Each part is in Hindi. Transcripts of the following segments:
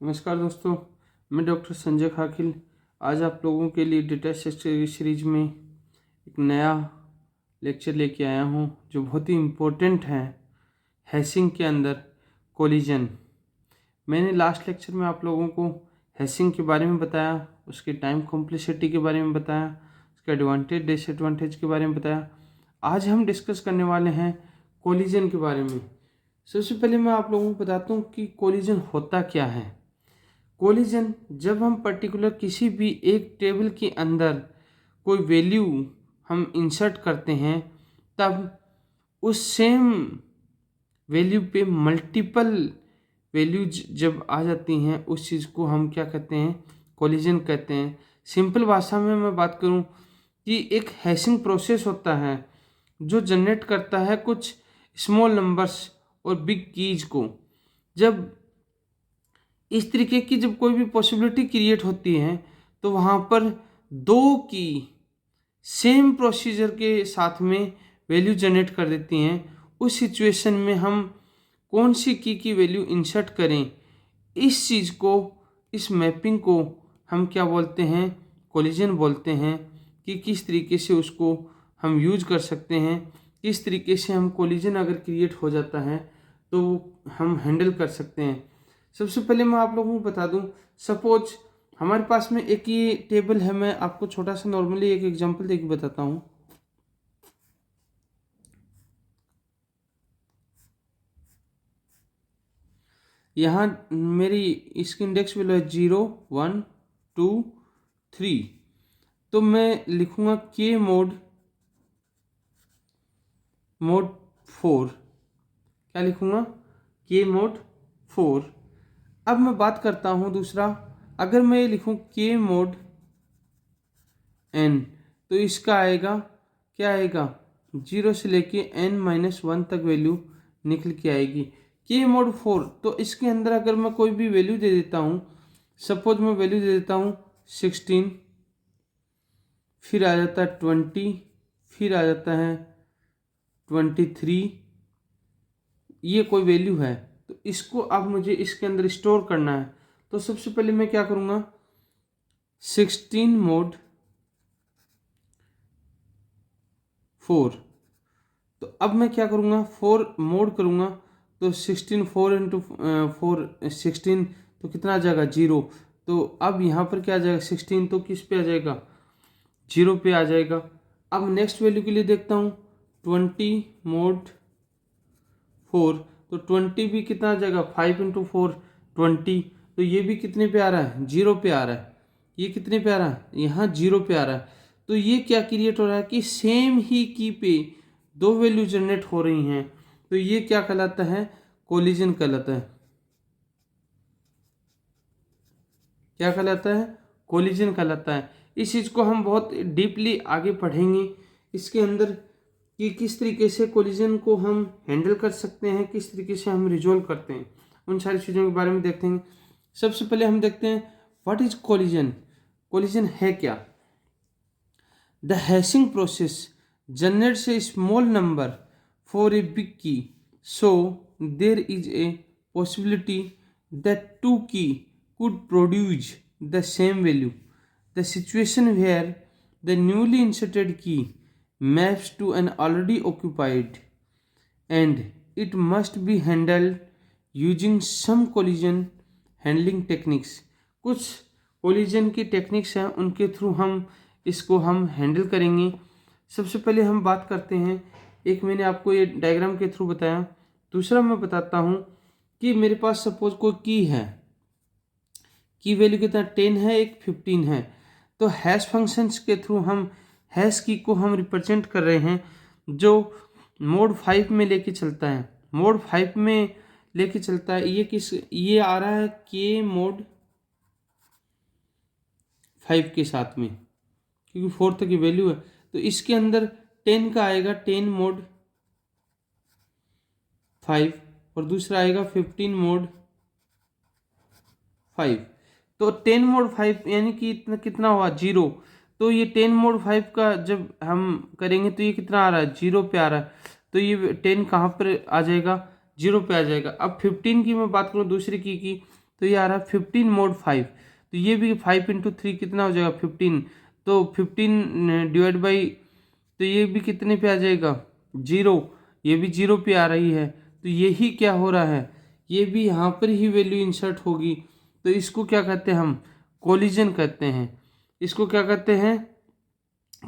नमस्कार दोस्तों, मैं डॉक्टर संजय खाकिल आज आप लोगों के लिए डेटा स्ट्रक्चर सीरीज में एक नया लेक्चर लेके आया हूं जो बहुत ही इम्पोर्टेंट है हैशिंग के अंदर कोलिजन। मैंने लास्ट लेक्चर में आप लोगों को हैशिंग के बारे में बताया, उसके टाइम कॉम्प्लेक्सिटी के बारे में बताया, उसके एडवांटेज डिसएडवांटेज के बारे में बताया। आज हम डिस्कस करने वाले हैं कोलिजन के बारे में। सबसे पहले मैं आप लोगों को बताता हूँ कि कोलिजन होता क्या है। कोलिजन जब हम पर्टिकुलर किसी भी एक टेबल के अंदर कोई वैल्यू हम इंसर्ट करते हैं, तब उस सेम वैल्यू पे मल्टीपल वैल्यूज जब आ जाती हैं, उस चीज़ को हम क्या कहते हैं, कोलिजन कहते हैं। सिंपल भाषा में मैं बात करूं कि एक हैशिंग प्रोसेस होता है जो जनरेट करता है कुछ स्मॉल नंबर्स और बिग कीज को। जब इस तरीके की जब कोई भी पॉसिबिलिटी क्रिएट होती है तो वहाँ पर दो की सेम प्रोसीजर के साथ में वैल्यू जनरेट कर देती हैं। उस सिचुएशन में हम कौन सी की वैल्यू इंसर्ट करें, इस चीज़ को, इस मैपिंग को हम क्या बोलते हैं, कोलिजन बोलते हैं। कि किस तरीके से उसको हम यूज कर सकते हैं, किस तरीके से हम कोलिजन अगर क्रिएट हो जाता है तो हम हैंडल कर सकते हैं। सबसे पहले मैं आप लोगों को बता दूं, सपोज हमारे पास में एक ये टेबल है। मैं आपको छोटा सा नॉर्मली एक एग्जांपल देके बताता हूं। यहाँ मेरी इसकी इंडेक्स वैल्यू है 0, 1, 2, 3। तो मैं लिखूंगा के मोड 4। क्या लिखूंगा? के मोड 4। अब मैं बात करता हूं दूसरा, अगर मैं लिखूं के मोड n, तो इसका आएगा, क्या आएगा, 0 से लेके n-1 तक वैल्यू निकल के आएगी। के मोड 4, तो इसके अंदर अगर मैं कोई भी वैल्यू दे देता हूँ, सपोज मैं वैल्यू दे देता हूँ 16, फिर आ जाता है 20, फिर आ जाता है 23, ये कोई वैल्यू है। तो इसको अब मुझे इसके अंदर स्टोर करना है। तो सबसे पहले मैं क्या करूँगा, 16 मोड 4। तो अब मैं क्या करूँगा, 4 मोड करूँगा, तो 16 4 इंटू 4 16, तो कितना आ जाएगा, 0। तो अब यहाँ पर क्या आ जाएगा, 16 तो किस पे आ जाएगा, 0 पे आ जाएगा। अब नेक्स्ट वैल्यू के लिए देखता हूँ, 20 मोड 4, तो 20 भी कितना आ जाएगा, 5 इंटू 4 20। तो ये भी कितने पे आ रहा है, 0 पे आ रहा है। ये कितने पे आ रहा है, यहाँ 0 पे आ रहा है। तो ये क्या क्रिएट हो रहा है कि सेम ही की पे दो वैल्यू जनरेट हो रही हैं। तो ये क्या कहलाता है, कोलिजन कहलाता है। क्या कहलाता है, कोलिजन कहलाता है। इस चीज़ को हम बहुत डीपली आगे पढ़ेंगे इसके अंदर कि किस तरीके से कोलिजन को हम हैंडल कर सकते हैं, किस तरीके से हम रिजोल्व करते हैं, उन सारी चीज़ों के बारे में देखते हैं। सबसे पहले हम देखते हैं व्हाट इज कोलिजन। कोलिजन है क्या? The hashing process generates a small number for a big key, so there is a possibility that two key could produce the same value. The situation where the newly inserted key maps to an already occupied, and it must be handled using some collision handling techniques. कुछ कोलिजन की टेक्निक्स हैं, उनके थ्रू हम इसको हम हैंडल करेंगे। सबसे पहले हम बात करते हैं, एक मैंने आपको ये डायग्राम के थ्रू बताया। दूसरा मैं बताता हूँ कि मेरे पास सपोज कोई की है, की वैल्यू कितना 10 है, एक 15 है। तो हैश फंक्शंस के थ्रू हम हैश की को हम रिप्रेजेंट कर रहे हैं, जो मोड 5 में लेके चलता है। मोड 5 में लेके चलता है, ये आ रहा है के मोड 5 के साथ में, क्योंकि 4 तक की वैल्यू है। तो इसके अंदर 10 का आएगा 10 मोड 5, और दूसरा आएगा 15 मोड 5। तो 10 मोड 5 यानी कि इतना कितना हुआ, 0। तो ये 10 मोड 5 का जब हम करेंगे तो ये कितना आ रहा है, 0 पे आ रहा है। तो ये 10 कहाँ पर आ जाएगा, 0 पे आ जाएगा। अब 15 की मैं बात करूँ दूसरी की, तो ये आ रहा है 15 mod 5, तो ये भी 5 × 3 कितना हो जाएगा 15, तो 15 डिवाइड बाई, तो ये भी कितने पे आ जाएगा 0, ये भी 0 पे आ रही है, तो यही क्या हो रहा है, ये भी यहाँ पर ही वैल्यू इंसर्ट होगी। तो इसको क्या कहते हैं हम, कोलिजन कहते हैं, इसको क्या कहते हैं,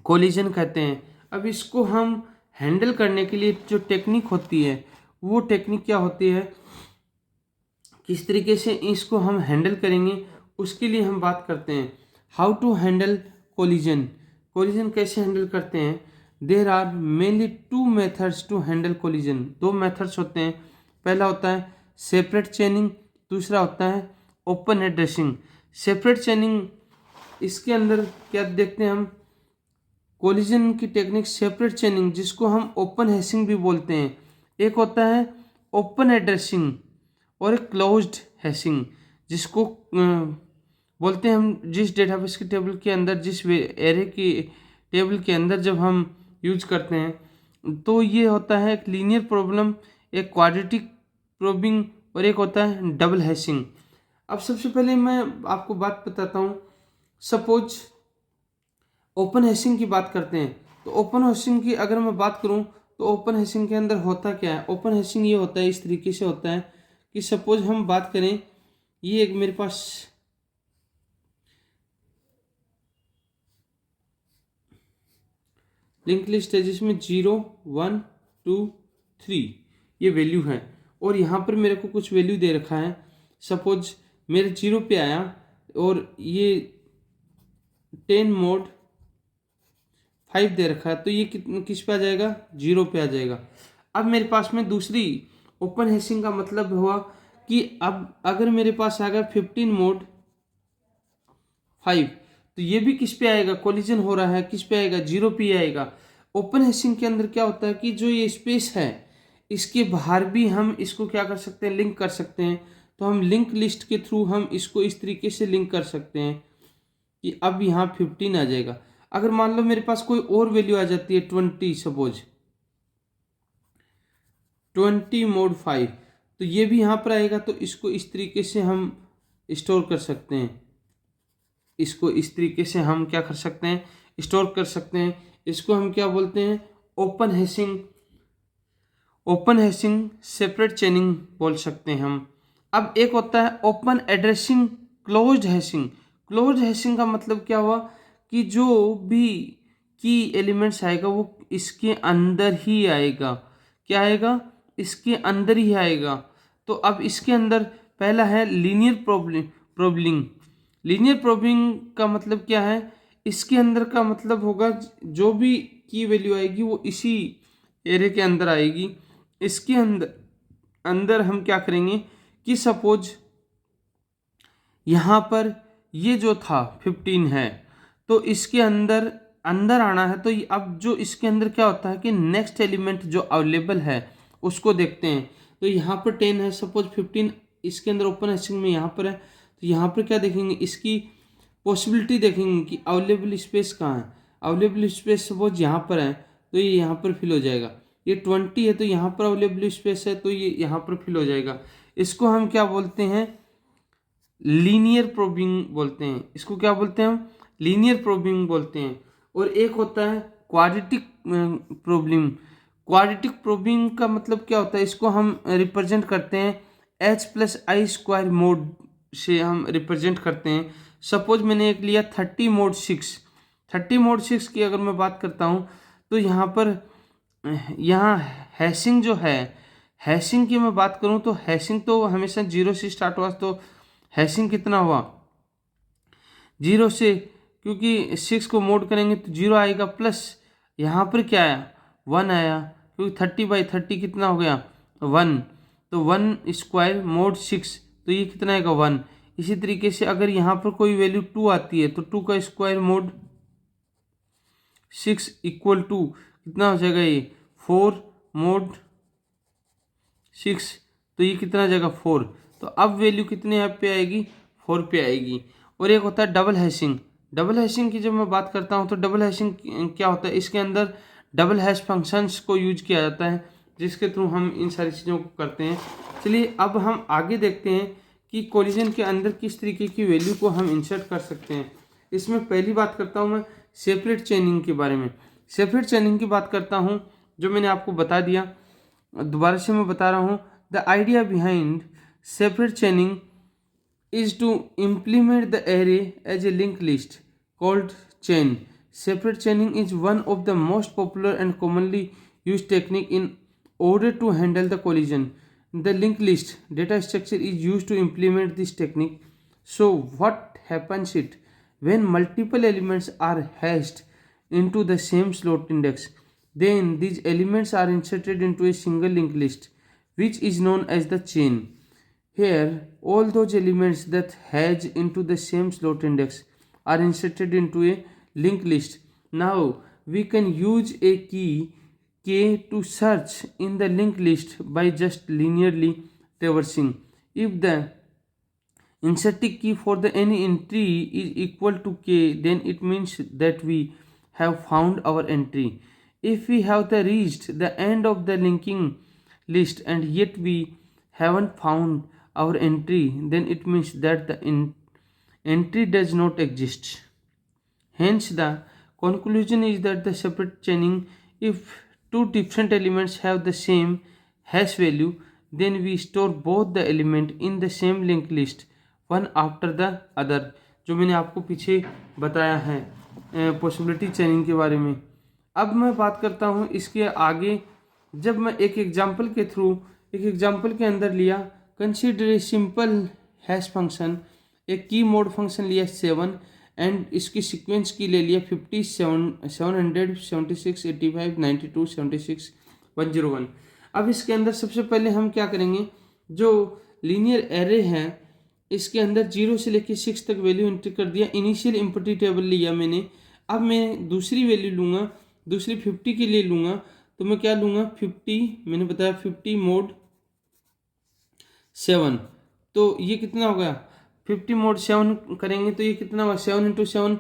कोलिजन कहते हैं। अब इसको हम हैंडल करने के लिए जो टेक्निक होती है, वो टेक्निक क्या होती है, किस तरीके से इसको हम हैंडल करेंगे, उसके लिए हम बात करते हैं how to handle collision. Collision कैसे हैंडल करते हैं, there are mainly 2 methods to handle collision. 2 methods होते हैं, पहला होता है सेपरेट चेनिंग, दूसरा होता है ओपन एड्रेसिंग। सेपरेट चेनिंग, इसके अंदर क्या देखते हैं हम, कोलिजन की टेक्निक सेपरेट चेनिंग, जिसको हम ओपन हैशिंग भी बोलते हैं। एक होता है ओपन एड्रेसिंग और एक क्लोज्ड हैशिंग, जिसको बोलते हैं हम जिस डेटाबेस की टेबल के अंदर, जिस एरे की टेबल के अंदर जब हम यूज करते हैं, तो ये होता है एक लीनियर प्रॉब्लम, एक क्वाड्रेटिक प्रोबिंग और एक होता है डबल हैशिंग। अब सबसे पहले मैं आपको बात बताता हूँ, सपोज ओपन हैशिंग की बात करते हैं, तो ओपन हैशिंग की अगर मैं बात करूं, तो ओपन हैशिंग के अंदर होता क्या है, ओपन हैशिंग ये होता है, इस तरीके से होता है कि सपोज हम बात करें, ये एक मेरे पास लिंक लिस्ट है जिसमें 0 1 2 3 ये वैल्यू है, और यहाँ पर मेरे को कुछ वैल्यू दे रखा है। सपोज मेरे 0 पे आया और ये 10 mod 5 दे रखा है, तो ये किस पे आ जाएगा, 0 पे आ जाएगा। अब मेरे पास में दूसरी ओपन हैशिंग का मतलब हुआ कि अब अगर मेरे पास आ गया 15 mod 5, तो ये भी किस पे आएगा, कोलिजन हो रहा है, किस पे आएगा, 0 पे आएगा। ओपन हैशिंग के अंदर क्या होता है कि जो ये स्पेस है, इसके बाहर भी हम इसको क्या कर सकते हैं, लिंक कर सकते हैं। तो हम लिंक लिस्ट के थ्रू हम इसको इस तरीके से लिंक कर सकते हैं कि अब यहाँ 15 आ जाएगा। अगर मान लो मेरे पास कोई और वैल्यू आ जाती है 20, सपोज 20 mod 5, तो ये भी यहाँ पर आएगा, तो इसको इस तरीके से हम स्टोर कर सकते हैं, इसको इस तरीके से हम क्या कर सकते हैं, स्टोर कर सकते हैं। इसको हम क्या बोलते हैं, open hashing, open hashing separate चेनिंग बोल सकते हैं हम। अब एक होता है open addressing closed hashing. Closed hashing का मतलब क्या हुआ कि जो भी की एलिमेंट्स आएगा वो इसके अंदर ही आएगा, क्या आएगा, इसके अंदर ही आएगा। तो अब इसके अंदर पहला है लीनियर प्रोबलिंग। लीनियर प्रोबिंग का मतलब क्या है, इसके अंदर का मतलब होगा जो भी की वैल्यू आएगी वो इसी एरे के अंदर आएगी। इसके अंदर हम क्या करेंगे कि सपोज यहाँ पर ये जो था 15 है, तो इसके अंदर आना है, तो अब जो इसके अंदर क्या होता है कि नेक्स्ट एलिमेंट जो अवेलेबल है उसको देखते हैं। तो यहाँ पर 10 है, सपोज 15 इसके अंदर ओपन हैशिंग में यहाँ पर है, तो यहाँ पर क्या देखेंगे, इसकी पॉसिबिलिटी देखेंगे कि अवेलेबल स्पेस कहाँ है। अवेलेबल स्पेस सपोज यहाँ पर है, तो ये यहाँ पर फिल हो जाएगा। ये 20 है, तो यहाँ पर अवेलेबल स्पेस है, तो ये यहाँ पर फिल हो जाएगा। इसको हम क्या बोलते हैं, लीनियर प्रोबिंग बोलते हैं। इसको क्या बोलते हैं हम, लीनियर प्रोबिंग बोलते हैं। और एक होता है क्वाड्रेटिक प्रोबिंग। क्वाड्रेटिक प्रोबिंग का मतलब क्या होता है, इसको हम रिप्रेजेंट करते हैं h+i² मोड से हम रिप्रेजेंट करते हैं। सपोज मैंने एक लिया 30 mod 6। 30 mod 6 की अगर मैं बात करता हूँ, तो यहाँ हैशिंग जो है, हैशिंग की मैं बात करूँ तो हैशिंग तो हमेशा 0 से स्टार्ट हुआ, तो हैशिंग कितना हुआ 0 से, क्योंकि 6 को मोड करेंगे तो 0 आएगा, प्लस यहाँ पर क्या आया 1 आया, क्योंकि 30/30 कितना हो गया 1, तो 1² mod 6, तो ये कितना आएगा 1। इसी तरीके से अगर यहाँ पर कोई वैल्यू 2 आती है, तो 2 का स्क्वायर mod 6 = 2, कितना हो जाएगा ये 4 mod 6, तो ये कितना आ जाएगा 4। तो अब वैल्यू कितने यहाँ पे आएगी, 4 पे आएगी। और एक होता है डबल हैशिंग। डबल हैशिंग की जब मैं बात करता हूँ, तो डबल हैशिंग क्या होता है, इसके अंदर डबल हैश फंक्शंस को यूज किया जाता है, जिसके थ्रू हम इन सारी चीज़ों को करते हैं। चलिए अब हम आगे देखते हैं कि कोलिजन के अंदर किस तरीके की वैल्यू को हम इंसर्ट कर सकते हैं। इसमें पहली बात करता हूँ मैं सेपरेट चेनिंग के बारे में। सेपरेट चेनिंग की बात करता हूँ, जो मैंने आपको बता दिया, दोबारा से मैं बता रहा हूँ। The idea behind separate चेनिंग is to implement the array as a linked list called chain. Separate chaining is one of the most popular and commonly used technique in order to handle the collision. The linked list data structure is used to implement this technique. So what happens it when multiple elements are hashed into the same slot index? Then these elements are inserted into a single linked list, which is known as the chain. Here, all those elements that hash into the same slot index are inserted into a linked list. Now, we can use a key k to search in the linked list by just linearly traversing. If the inserted key for the any entry is equal to k, then it means that we have found our entry. If we have reached the end of the linking list and yet we haven't found our entry, then it means that the entry does not exist. Hence, the conclusion is that the separate chaining, if two different elements have the same hash value, then we store both the element in the same linked list, one after the other. जो मैंने आपको पीछे बताया है पॉसिबिलिटी चेनिंग के बारे में। अब मैं बात करता हूँ इसके आगे, जब मैं एक एग्जाम्पल के अंदर लिया, consider a simple hash function, एक की मोड फंक्शन लिया 7 एंड इसकी सीक्वेंस की ले लिया 57, 776, 85, 92, 76, 101। अब इसके अंदर सबसे पहले हम क्या करेंगे, जो लीनियर एरे है इसके अंदर 0 से लेकर 6 तक वैल्यू एंटर कर दिया, इनिशियल इम्पटी टेबल लिया मैंने। अब मैं दूसरी वैल्यू लूँगा, दूसरी 50 के लिए लूँगा, तो मैं क्या लूँगा 50, मैंने बताया 50 मोड 7, तो ये कितना हो गया 50 मोड 7 करेंगे तो ये कितना होगा 7 × 7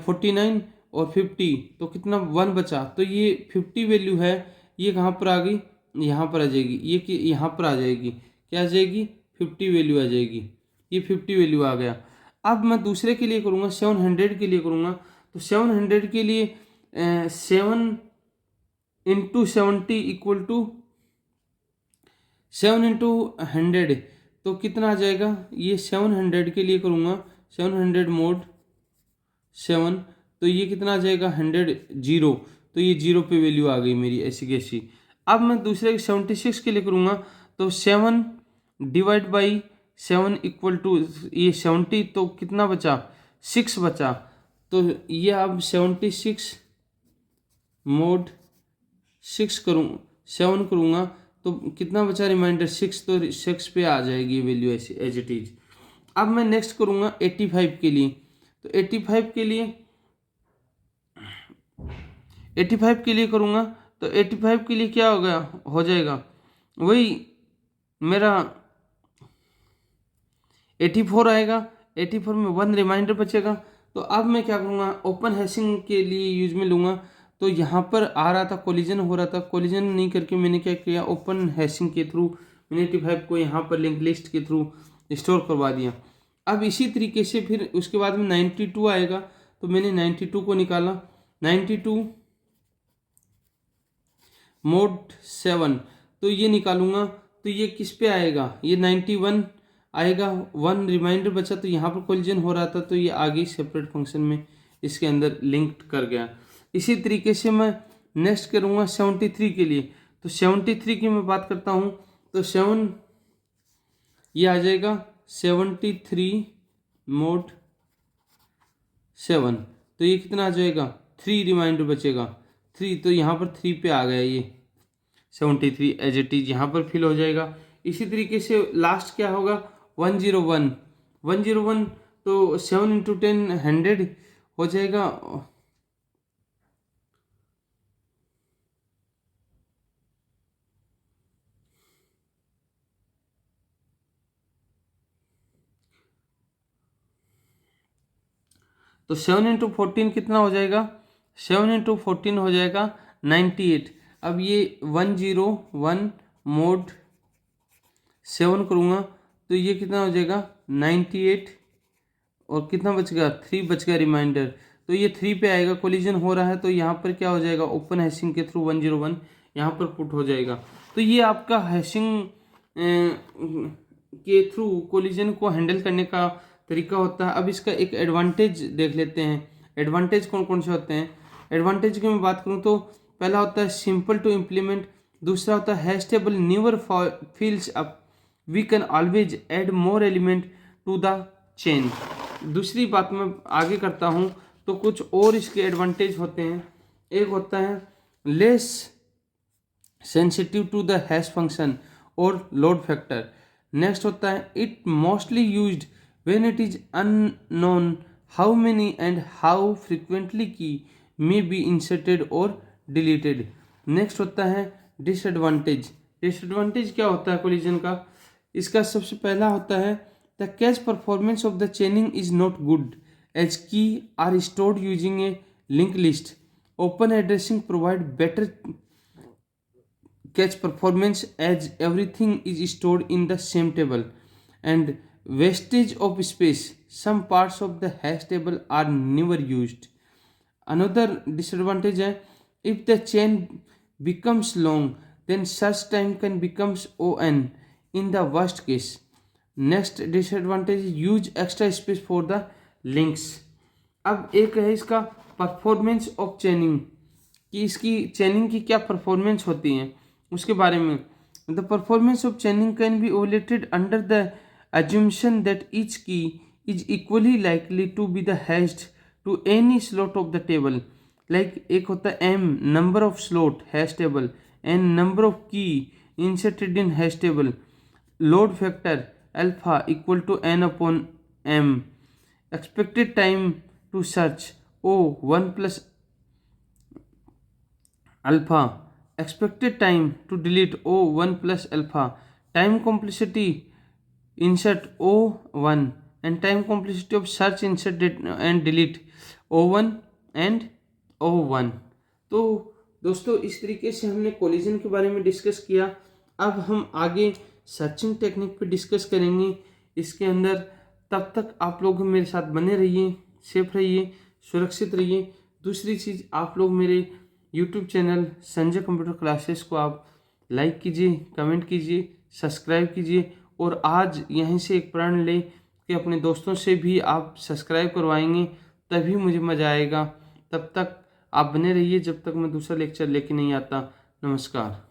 49 और 50, तो कितना 1 बचा। तो ये 50 वैल्यू है, ये कहाँ पर आ गई, यहाँ पर आ जाएगी, ये कि यहाँ पर आ जाएगी, क्या आ जाएगी 50 वैल्यू आ जाएगी, ये 50 वैल्यू आ गया। अब मैं दूसरे के लिए करूँगा 700 के लिए करूँगा, तो 700 के लिए 7 × 70 इक्वल टू 7 × 100, तो कितना आ जाएगा, ये 700 के लिए करूँगा 700 मोड 7, तो ये कितना आ जाएगा 100 0, तो ये 0 पे वैल्यू आ गई मेरी ऐसी कैसी। अब मैं दूसरे 76 के लिए करूँगा, तो 7 डिवाइड बाई 7 इक्वल टू ये 70, तो कितना बचा 6 बचा, तो ये अब 76 मोड 6 7 करूँगा, तो कितना बचा रिमाइंडर 6, तो 6 पे आ जाएगी वैल्यू ऐसे एज इट इज। अब मैं नेक्स्ट करूँगा 85 के लिए, तो 85 के लिए करूँगा, तो 85 के लिए क्या हो जाएगा वही मेरा 84 आएगा, 84 में 1 रिमाइंडर बचेगा। तो अब मैं क्या करूँगा ओपन हैशिंग के लिए यूज में लूँगा, तो यहाँ पर आ रहा था कोलिजन हो रहा था, कोलिजन नहीं करके मैंने क्या किया ओपन हैशिंग के थ्रू मैंने 85 को यहाँ पर लिंक लिस्ट के थ्रू स्टोर करवा दिया। अब इसी तरीके से फिर उसके बाद में 92 आएगा, तो मैंने 92 को निकाला, 92 मोड 7, तो ये निकालूंगा, तो ये किस पे आएगा, ये 91 आएगा, 1 रिमाइंडर बचा, तो यहाँ पर कोलिजन हो रहा था, तो ये आगे सेपरेट फंक्शन में इसके अंदर लिंक्ड कर गया। इसी तरीके से मैं नेक्स्ट करूँगा 73 के लिए, तो 73 की मैं बात करता हूँ, तो 7 ये आ जाएगा 73 मोड 7, तो ये कितना आ जाएगा 3 रिमाइंडर बचेगा 3, तो यहाँ पर 3 पे आ गया, ये 73 एज इट इज यहाँ पर फिल हो जाएगा। इसी तरीके से लास्ट क्या होगा 101, तो 7 × 10 100 हो जाएगा, तो 7 × 14 कितना हो जाएगा 7 × 14 हो जाएगा 98। अब ये 101 मोड 7 करूँगा, तो ये कितना हो जाएगा 98, और कितना बच गया 3 बच गया रिमाइंडर, तो ये 3 पे आएगा। कोलिजन हो रहा है तो यहाँ पर क्या हो जाएगा, ओपन हैशिंग के थ्रू 101 यहाँ पर पुट हो जाएगा। तो ये आपका हैशिंग के थ्रू कोलिजन को हैंडल करने का तरीका होता है। अब इसका एक एडवांटेज देख लेते हैं। एडवांटेज कौन कौन से होते हैं? एडवांटेज की मैं बात करूँ तो पहला होता है सिंपल टू इम्प्लीमेंट, दूसरा होता है hash table never fills up, we can always add more element to the chain. दूसरी बात मैं आगे करता हूँ तो कुछ और इसके एडवांटेज होते हैं। एक होता है less sensitive to the hash function और लोड फैक्टर। नेक्स्ट होता है it mostly used when it is unknown how many and how frequently key may be inserted और डिलीटेड। नेक्स्ट होता है डिसएडवांटेज। डिसएडवांटेज क्या होता है कोलिजन का? इसका सबसे पहला होता है the cache performance of the chaining is not good as keys are stored using a link list. Open addressing provide better catch performance as everything is stored in the same table, and wastage of space, some parts of the hash table are never used. Another disadvantage है if the chain becomes long then search time can becomes on in the worst case. Next disadvantage is use extra space for the links. अब एक है इसका परफॉर्मेंस ऑफ चेनिंग, कि इसकी चेनिंग की क्या परफॉर्मेंस होती है उसके बारे में। The performance of चेनिंग can be evaluated under the assumption that each key is equally likely to be the hashed to any slot of the table. Like एक होता है m number of slot hash table and number of key inserted in hash table. Load factor alpha equal to n upon m. Expected time to search O 1 plus alpha. Expected time to delete O 1 plus alpha. Time complexity insert O1 and time complexity of search insert and delete O1 and O1। तो दोस्तों इस तरीके से हमने कोलिजन के बारे में डिस्कस किया। अब हम आगे सर्चिंग टेक्निक पे डिस्कस करेंगे इसके अंदर। तब तक आप लोग मेरे साथ बने रहिए, सेफ रहिए, सुरक्षित रहिए। दूसरी चीज़, आप लोग मेरे YouTube channel Sanjay computer classes को आप लाइक कीजिए, कमेंट कीजिए, सब्सक्राइब कीजिए, और आज यहीं से एक प्रण लें कि अपने दोस्तों से भी आप सब्सक्राइब करवाएंगे तभी मुझे मज़ा आएगा। तब तक आप बने रहिए जब तक मैं दूसरा लेक्चर लेके नहीं आता। नमस्कार।